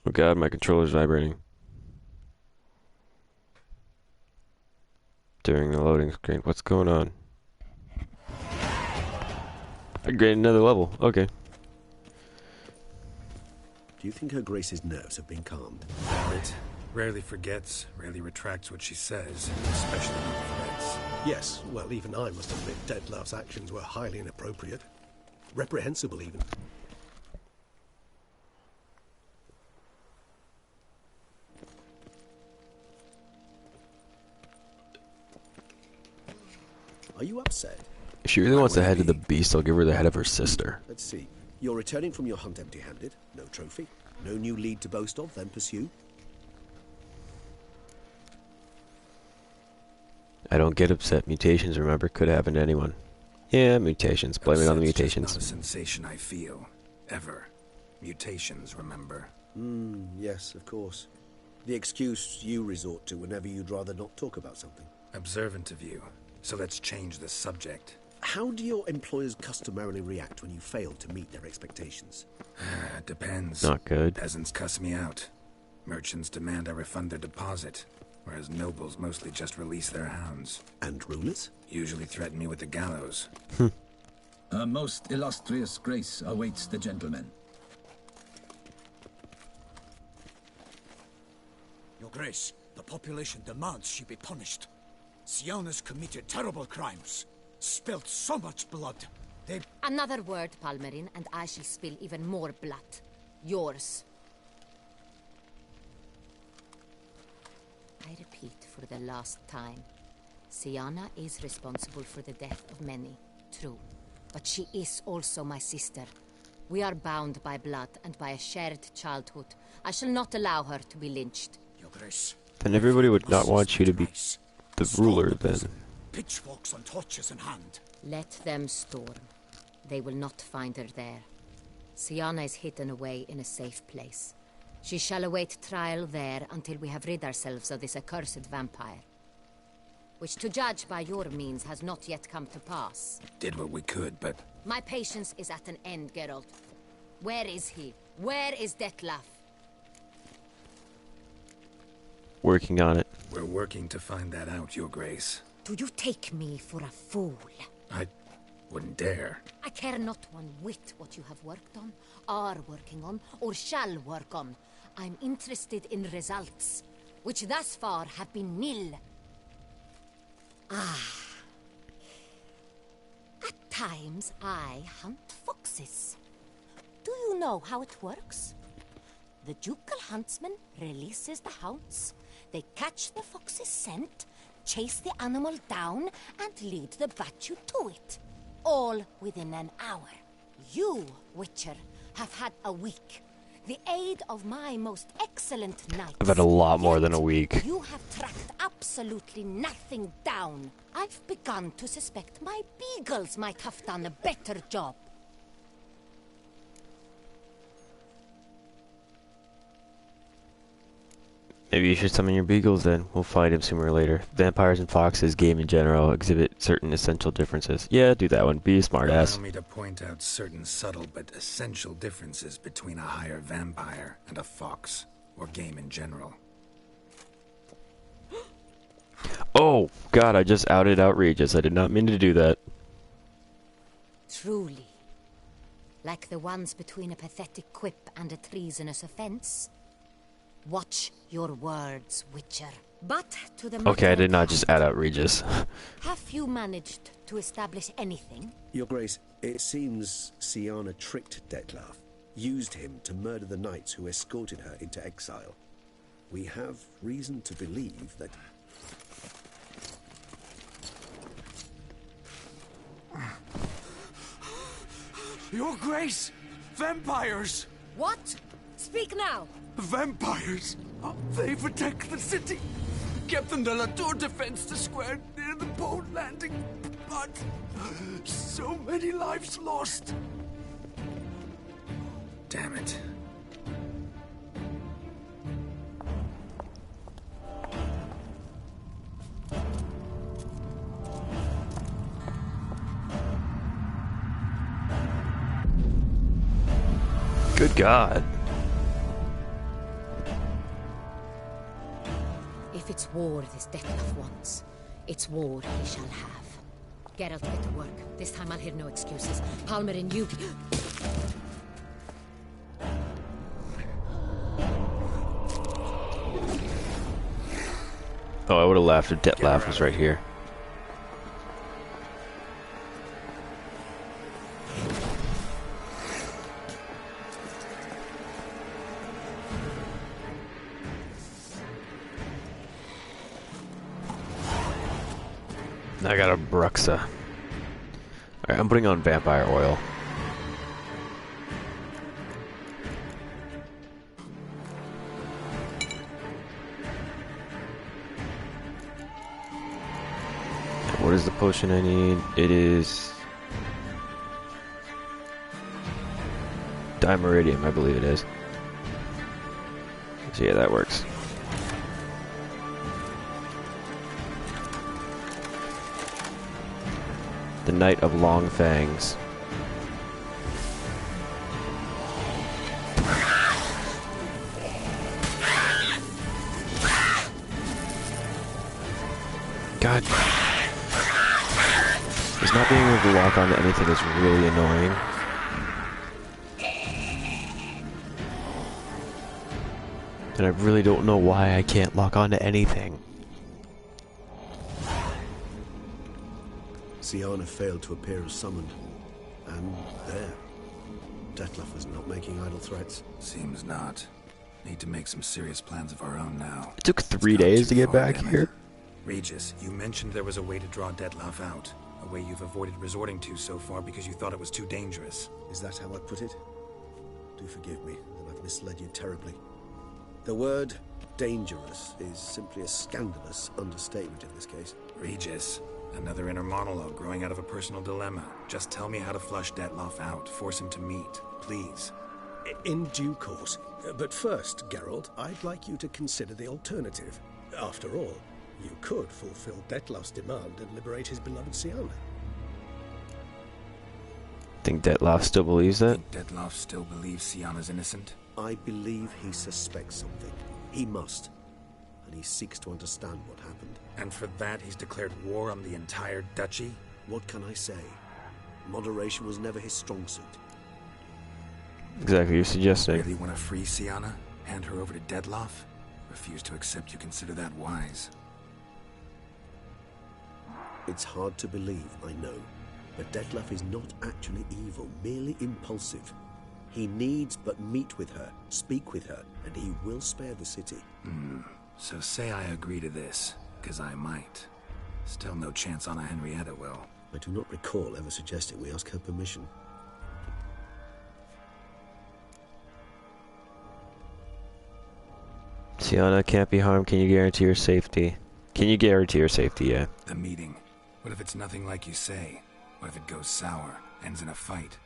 Oh god, my controller's vibrating. During the loading screen. What's going on? I gained another level. Okay. Do you think Her Grace's nerves have been calmed? It rarely forgets, rarely retracts what she says, especially when threats. Yes, well, even I must admit Dettlaff's actions were highly inappropriate. Reprehensible, even. Are you upset? If she really wants the head of the beast, I'll give her the head of her sister. Let's see. You're returning from your hunt empty-handed. No trophy. No new lead to boast of, then pursue. I don't get upset. Mutations, remember, could happen to anyone. Yeah, mutations. Blame it on the mutations. Just not a sensation I feel. Ever. Mutations, remember. Yes, of course. The excuse you resort to whenever you'd rather not talk about something. Observant of you. So let's change the subject. How do your employers customarily react when you fail to meet their expectations? Not Depends. good. Peasants cuss me out. Merchants demand I refund their deposit, whereas nobles mostly just release their hounds. And rulers? Usually threaten me with the gallows. A most illustrious grace awaits the gentleman. Your Grace, the population demands she be punished. Siana's committed terrible crimes. Spilt so much blood. They... Another word, Palmerin, and I shall spill even more blood. Yours. I repeat for the last time. Siana is responsible for the death of many, true. But she is also my sister. We are bound by blood and by a shared childhood. I shall not allow her to be lynched. Your Grace. Then everybody would not want you to be the ruler, then. Pitchforks and torches in hand. Let them storm. They will not find her there. Siana is hidden away in a safe place. She shall await trial there until we have rid ourselves of this accursed vampire. Which, to judge by your means, has not yet come to pass. Did what we could, but... My patience is at an end, Geralt. Where is he? Where is Dettlaff? Working on it. We're working to find that out, Your Grace. Do you take me for a fool? I wouldn't dare. I care not one whit what you have worked on, are working on, or shall work on. I'm interested in results, which thus far have been nil. At times, I hunt foxes. Do you know how it works? The ducal huntsman releases the hounds. They catch the fox's scent, chase the animal down, and lead the battue to it. All within an hour. You, Witcher, have had a week. The aid of my most excellent knights. I've had a lot more than a Yet week. You have tracked absolutely nothing down. I've begun to suspect my beagles might have done a better job. Maybe you should summon your beagles then. We'll find him sooner or later. Vampires and foxes, game in general, exhibit certain essential differences. Yeah, do that one. Be a smartass. Allow me to point out certain subtle but essential differences between a higher vampire and a fox, or game in general. Oh, God, I just outed outrageous. I did not mean to do that. Truly. Like the ones between a pathetic quip and a treasonous offense. Watch your words, Witcher. But to the Okay, I matter did not at just hand, add outrageous. have you managed to establish anything? Your Grace, it seems Siana tricked Dettlaff, used him to murder the knights who escorted her into exile. We have reason to believe that... Your Grace! Vampires! What? Speak now! Vampires! They protect the city! Captain de la Tour defends the square near the boat landing, but so many lives lost. Damn it. Good God. It's war this Dettlaff wants. It's war he shall have. Geralt, get to work. This time I'll hear no excuses. Palmer and you... Oh, I would have laughed if Dettlaff was right here. I got a Bruxa. Alright, I'm putting on vampire oil. What is the potion I need? It is... Dimeridium, I believe it is. So yeah, that works. The Knight of Long Fangs. God. Just not being able to lock onto anything is really annoying. And I really don't know why I can't lock onto anything. Siana failed to appear as summoned. And there. Dettlaff was not making idle threats. Seems not. Need to make some serious plans of our own now. It took 3 days to get back here. Regis, you mentioned there was a way to draw Dettlaff out. A way you've avoided resorting to so far because you thought it was too dangerous. Is that how I put it? Do forgive me that I've misled you terribly. The word dangerous is simply a scandalous understatement in this case. Regis, another inner monologue growing out of a personal dilemma. Just tell me how to flush Dettlaff out. Force him to meet, please. In due course. But first, Geralt, I'd like you to consider the alternative. After all, you could fulfill Dettlaff's demand and liberate his beloved Siana. Think Dettlaff still believes that? Think Dettlaff still believes Siana's innocent? I believe he suspects something. He must. And he seeks to understand what happened. And for that, he's declared war on the entire duchy? What can I say? Moderation was never his strong suit. Exactly, you're suggesting. Really want to free Siana? Hand her over to Dettlaff? Refuse to accept you consider that wise. It's hard to believe, I know. But Dettlaff is not actually evil, merely impulsive. He needs but meet with her, speak with her, and he will spare the city. So say I agree to this, because I might. Still no chance Anna Henrietta will. I do not recall ever suggesting we ask her permission. Siana can't be harmed. Can you guarantee her safety? Can you guarantee her safety, yeah. The meeting. What if it's nothing like you say? What if it goes sour, ends in a fight?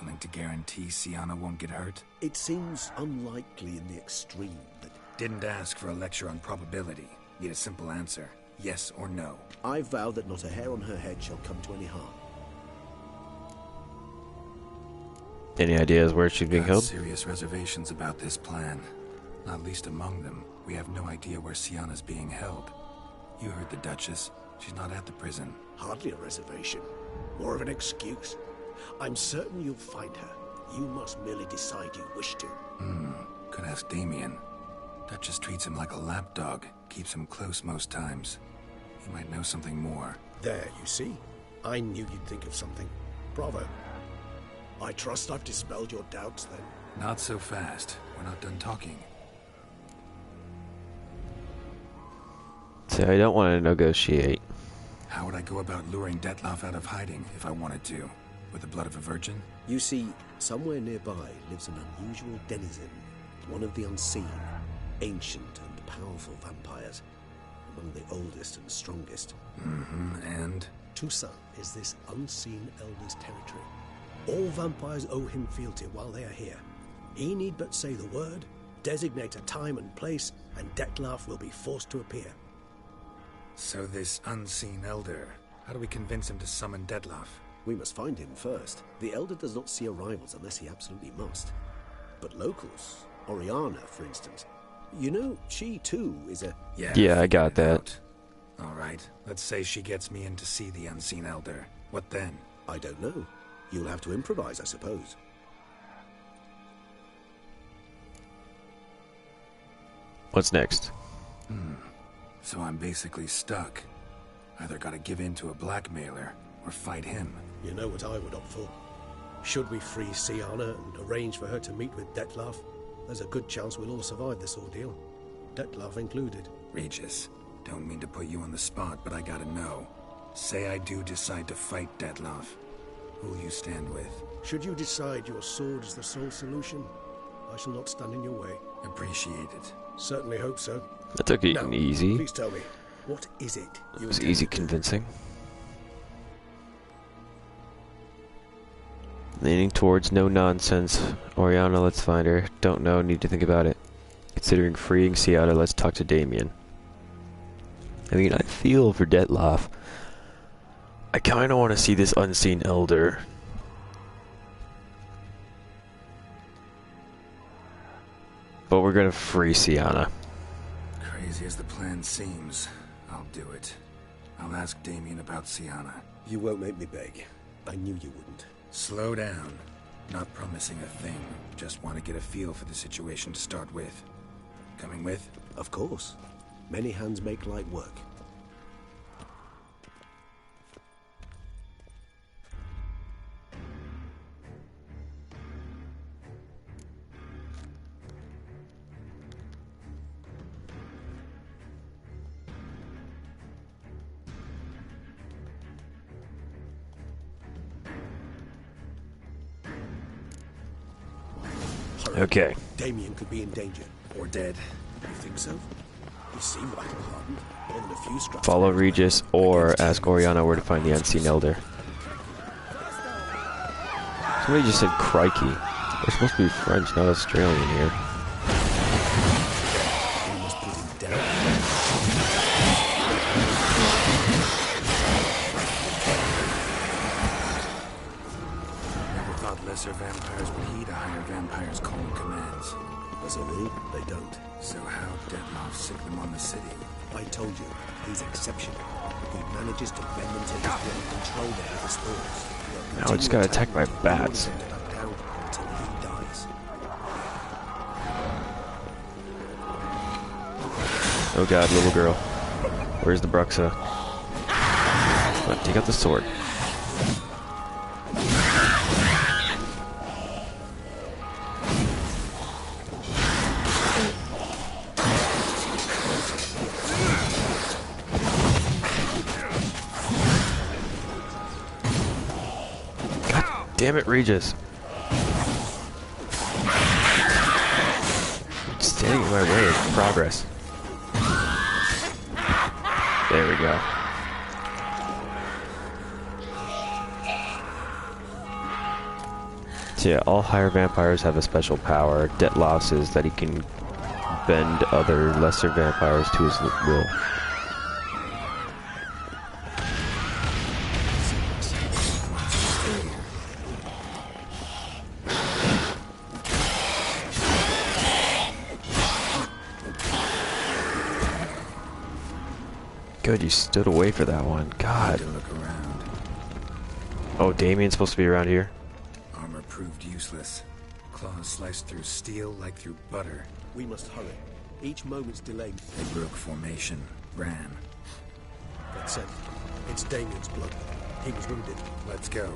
Willing to guarantee Siana won't get hurt? It seems unlikely in the extreme, but... Didn't ask for a lecture on probability. Need a simple answer. Yes or no. I vow that not a hair on her head shall come to any harm. Any ideas where she's being Got held? serious reservations about this plan. Not least among them, we have no idea where Siana's being held. You heard the Duchess. She's not at the prison. Hardly a reservation. More of an excuse. I'm certain you'll find her. You must merely decide you wish to. Could ask Damien. Duchess treats him like a lapdog. Keeps him close most times. He might know something more. There, you see? I knew you'd think of something. Bravo. I trust I've dispelled your doubts, then. Not so fast. We're not done talking. See, I don't want to negotiate. How would I go about luring Dettlaff out of hiding if I wanted to? With the blood of a virgin? You see, somewhere nearby lives an unusual denizen. One of the unseen, ancient and powerful vampires. Among the oldest and strongest. And? Toussaint is this unseen elder's territory. All vampires owe him fealty while they are here. He need but say the word, designate a time and place, and Dettlaff will be forced to appear. So this unseen elder, how do we convince him to summon Dettlaff? We must find him first. The elder does not see arrivals unless he absolutely must. But locals, Oriana, for instance, You know, she too is a... Yeah, I got that. Alright, let's say she gets me in to see the Unseen Elder. What then? I don't know. You'll have to improvise, I suppose. What's next? So I'm basically stuck. Either gotta give in to a blackmailer, or fight him. You know what I would opt for. Should we free Siana and arrange for her to meet with Dettlaff, there's a good chance we'll all survive this ordeal. Dettlaff included. Regis, don't mean to put you on the spot, but I gotta know. Say I do decide to fight Dettlaff. Who'll you stand with? Should you decide your sword is the sole solution, I shall not stand in your way. Appreciate it. Certainly hope so. That took it Now, easy. please tell me, what is it It you was intend easy to do? convincing. Leaning towards no nonsense. Oriana, let's find her. Don't know, need to think about it. Considering freeing Seattle, let's talk to Damien. I mean, I feel for Dettlaff. I kind of want to see this Unseen Elder. But we're gonna free Siana. Crazy as the plan seems, I'll do it. I'll ask Damien about Siana. You won't make me beg. I knew you wouldn't. Slow down. Not promising a thing. Just want to get a feel for the situation to start with. Coming with? Of course. Many hands make light work. Hurry. Okay. Damien could be in danger. Or dead. You think so? He seemed like a hardened. More than a few scraps. Follow Regis or ask Oriana where to find the Unseen Elder. Somebody just said crikey. We're supposed to be French, not Australian here. We must put him down. Never thought lesser vampires would heed a higher vampire's calling commands. As a rule, they don't. So how Dettlaff sick them on the city? I told you, he's exceptional. He manages to bend them to his will and control them with his thoughts. Now I just got attacked by bats. Down until he dies. Oh god, little girl. Where's the Bruxa? Come on, take out the sword. God damn it, Regis. It's standing in my way of progress. There we go. So yeah, all higher vampires have a special power. Dettlaff's is that he can bend other lesser vampires to his will. Good, you stood away for that one. God. To look around. Oh, Damien's supposed to be around here. Armor proved useless. Claws sliced through steel like through butter. We must hurry. Each moment's delay. They broke formation. Ran. That's it. It's Damien's blood. He was wounded. Let's go.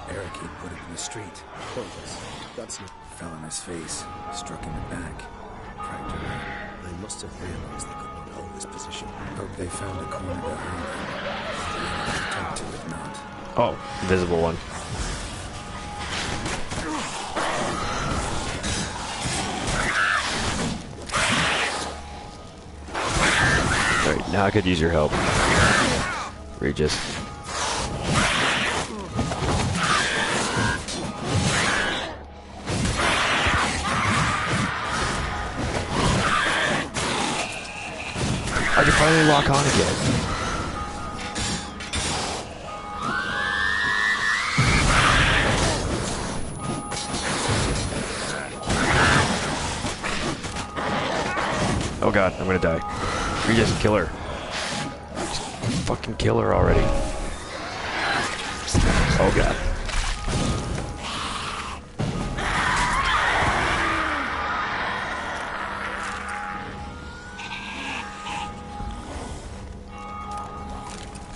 Barricade put it in the street. Pointless. That's not... Fell on his face. Struck in the back. Cracked away. They must have realized they could not hold this position. Hope they found a corner to hide. Attempt to, if not. Oh, invisible one. Alright, now I could use your help. Regis. I can finally lock on again. Oh god, I'm gonna die. Regis, kill her. Fucking kill her already. Oh god.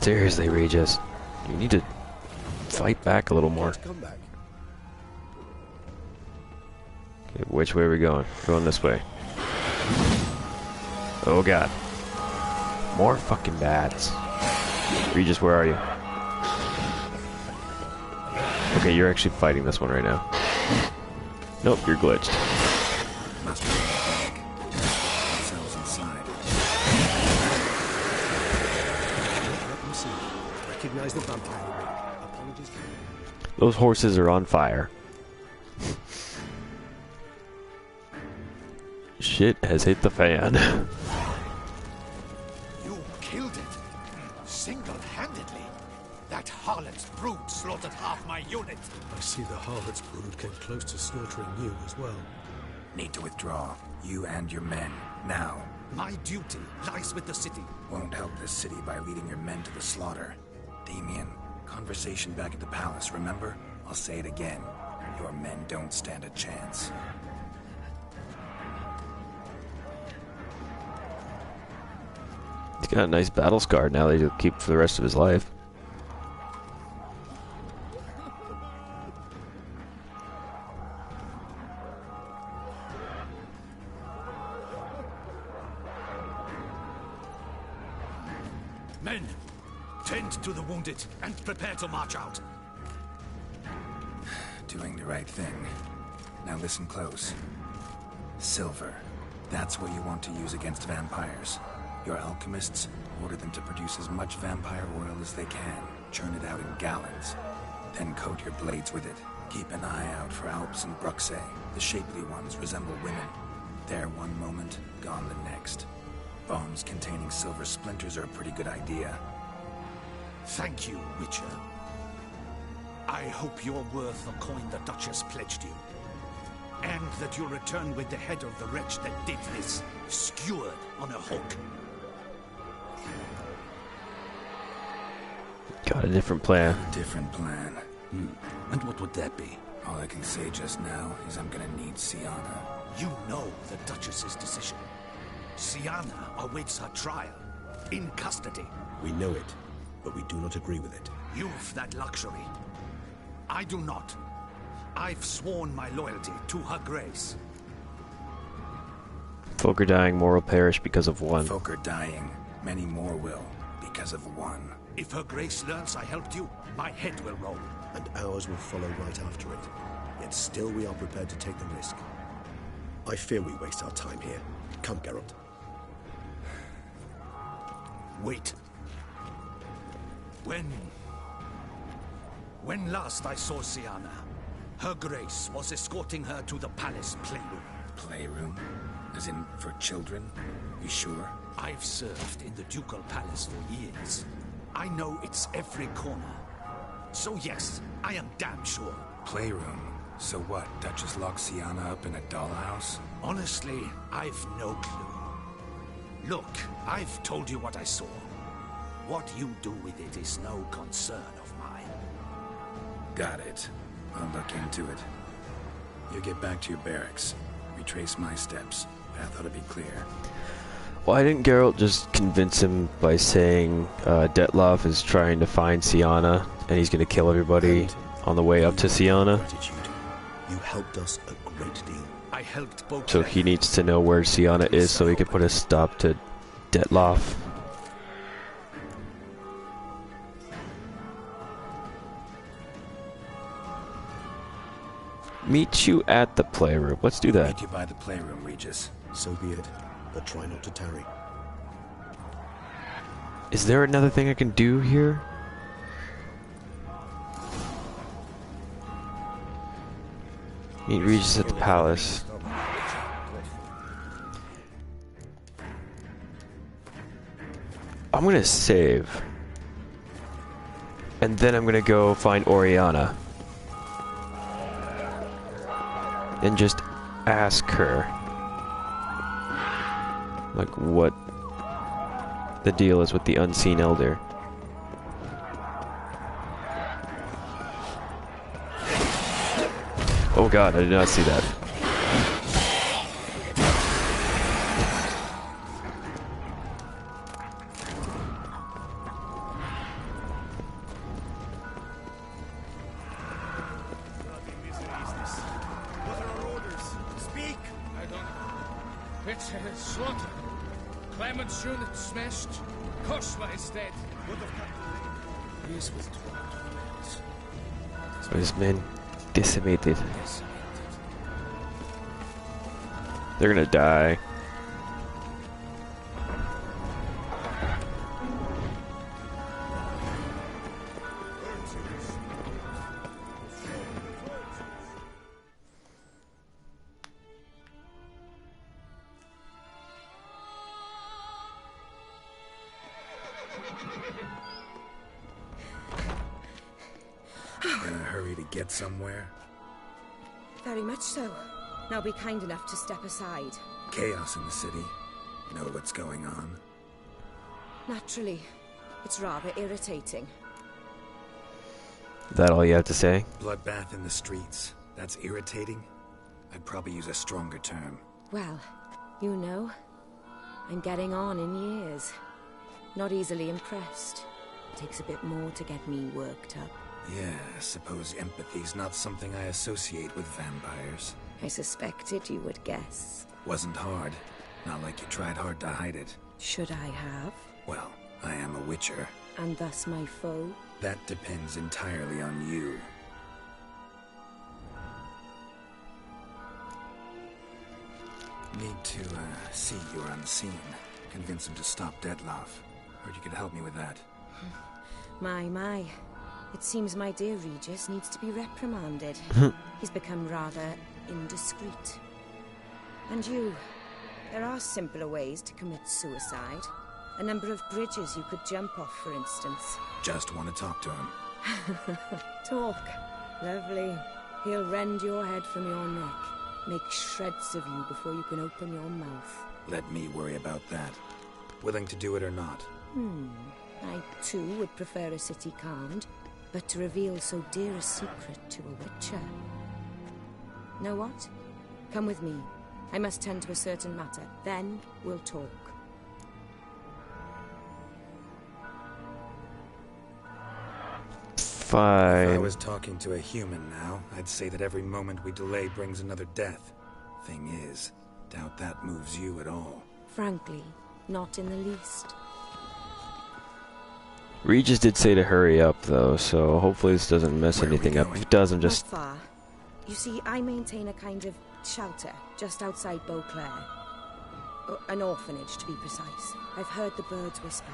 Seriously, Regis. You need to fight back a little more. Come back. Okay, which way are we going? Going this way. Oh god. More fucking bats. Regis, where are you? Okay, you're actually fighting this one right now. Nope, you're glitched. Must be back. Themselves inside. Let them see. Recognize the vampire. Apologies for Those horses are on fire. Shit has hit the fan. You killed it. Single-handedly. That harlot's brood slaughtered half my unit. I see the harlot's brood came close to slaughtering you as well. Need to withdraw. You and your men. Now. My duty lies with the city. Won't help this city by leading your men to the slaughter. Damien, conversation back at the palace, remember? I'll say it again. Your men don't stand a chance. He's got a nice battle scar now that he'll keep for the rest of his life. Men, tend to the wounded and prepare to march out. Doing the right thing. Now listen close. Silver. That's what you want to use against vampires. Your alchemists, order them to produce as much vampire oil as they can. Churn it out in gallons. Then coat your blades with it. Keep an eye out for Alps and Bruxae. The shapely ones resemble women. There one moment, gone the next. Bombs containing silver splinters are a pretty good idea. Thank you, Witcher. I hope you're worth the coin the Duchess pledged you. And that you'll return with the head of the wretch that did this, skewered on a hook. Got a different plan. Different plan. And what would that be? All I can say just now is I'm gonna need Siana. You know the Duchess's decision. Siana awaits her trial, in custody. We know it, but we do not agree with it. You've that luxury. I do not. I've sworn my loyalty to her grace. Folk are dying, more will perish because of one. Folk are dying. Many more will, because of one. If her grace learns I helped you, my head will roll. And ours will follow right after it. Yet still we are prepared to take the risk. I fear we waste our time here. Come, Geralt. Wait. When last I saw Siana, her grace was escorting her to the palace playroom. Playroom? As in, for children? You sure? I've served in the ducal palace for years. I know its every corner. So yes, I am damn sure. Playroom? So what, Duchess locked Siana up in a dollhouse? Honestly, I've no clue. Look, I've told you what I saw. What you do with it is no concern of mine. Got it. I'll look into it. You get back to your barracks. Retrace my steps. Path ought to be clear. Why didn't Geralt just convince him by saying Dettlaff is trying to find Siana and he's going to kill everybody on the way up to Siana? Gratitude. You helped us a great deal. I helped both. So he needs to know where Siana is so he can put a stop to Dettlaff. Meet you at the playroom. Let's do that. Meet you by the playroom, Regis. So be it, but try not to tarry. Is there another thing I can do here? Meet Regis at the palace. I'm gonna save. And then I'm gonna go find Oriana. And just ask her. like what the deal is with the unseen elder. Oh god, I did not see that. What are our orders? Speak! I don't know. It's slaughter. Clement's unit smashed. Koshma is dead. This was told. So his men decimated. They're gonna die. In a hurry to get somewhere? Very much so. Now be kind enough to step aside. Chaos in the city. Know what's going on? Naturally. It's rather irritating. Is that all you have to say? Bloodbath in the streets. That's irritating? I'd probably use a stronger term. Well, you know, I'm getting on in years. Not easily impressed. Takes a bit more to get me worked up. Yeah, I suppose empathy's not something I associate with vampires. I suspected you would guess. Wasn't hard. Not like you tried hard to hide it. Should I have? Well, I am a witcher. And thus my foe? That depends entirely on you. Need to, see you're unseen. Convince him to stop Dettlaff. Heard you could help me with that. My. It seems my dear Regis needs to be reprimanded. He's become rather indiscreet. And you, there are simpler ways to commit suicide. A number of bridges you could jump off, for instance. Just want to talk to him. Talk. Lovely. He'll rend your head from your neck. Make shreds of you before you can open your mouth. Let me worry about that. Willing to do it or not? I, too, would prefer a city calmed, but to reveal so dear a secret to a witcher. Know what? Come with me. I must tend to a certain matter. Then we'll talk. Fine. If I was talking to a human now, I'd say that every moment we delay brings another death. Thing is, doubt that moves you at all. Frankly, not in the least. Regis did say to hurry up, though, so hopefully this doesn't mess Where are we anything up. going? If it does, I'm just... Not far. You see, I maintain a kind of shelter just outside Beauclair. An orphanage, to be precise. I've heard the birds whisper.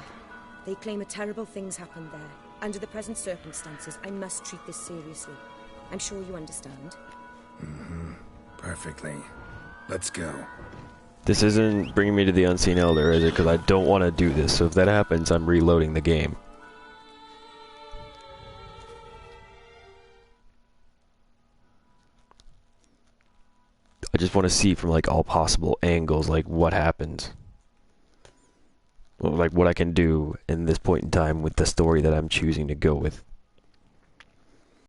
They claim a terrible thing's happened there. Under the present circumstances, I must treat this seriously. I'm sure you understand. Perfectly. Let's go. This isn't bringing me to the Unseen Elder, is it? Because I don't want to do this, so if that happens, I'm reloading the game. I just want to see from, like, all possible angles, like, what happens. Well, like, what I can do in this point in time with the story that I'm choosing to go with.